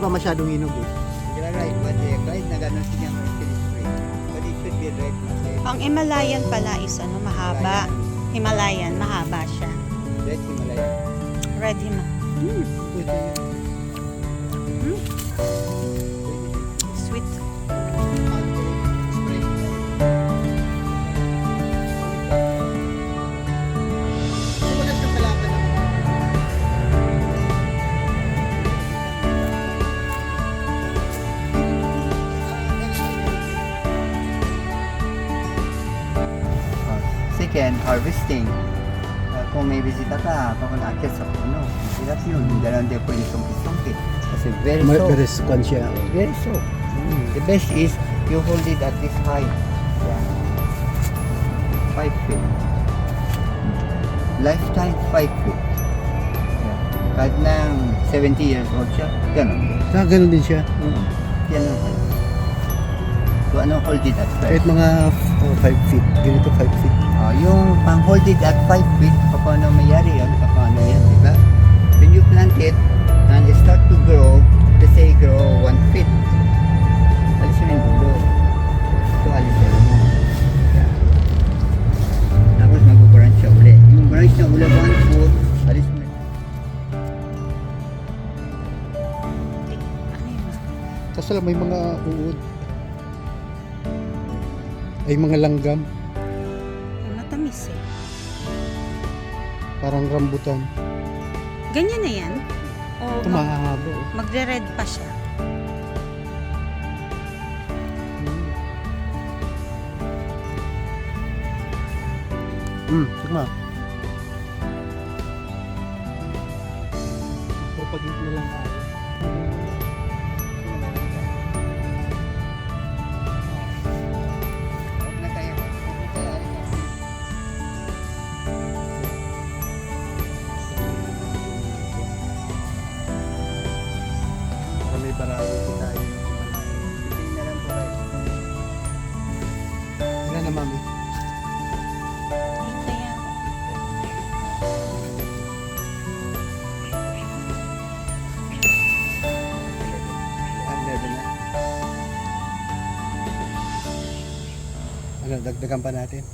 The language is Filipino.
pa masyadong hinog eh. You're right, but kahit na gano'n siya spray. But it should be red. Ang Himalayan pala is ano, mahaba. Himalayan, mahaba siya. Red Himalayan. Red Himalayan. Pwede yun. Sweet. Wala siyang kalaban na. Second, harvesting. Kung may bisita ka, kapag aakyat sa puno, hirap yun. Gano'n din po yung sungkit-sungkit. Kasi very soft. Very squan siya. Very soft. The best is you hold it at this height. Yan. 5 feet. Lifetime 5 feet. Yan. Kahit nang 70 years old siya, gano'n. Ganun din siya. Yan ang height. So ano hold it at 5? Kahit mga 5 feet. Ganito 5 feet. Yung pang hold it at 5 feet, paano mayari yan? Paano yan, di ba? When you plant it, and it start to grow, let's say grow 1 feet. Alis mo yung dulo. So, alis mo. Yeah. Tapos mag-branch siya uli. Yung branch na uli 1 foot, alis mo. Ano yun? Kaso lang may mga uod. Ay mga langgam. Matamis eh. Parang rambutan. Ganyan na yan? O Ito mahahaba. magre-red pa siya? Sigma. Propagate na lang tayo. Huwag na tayo. Para may barado tayo. Ipin na lang po kayo. Ilan na mami? Dito yan. Ano, dagdagan pa natin.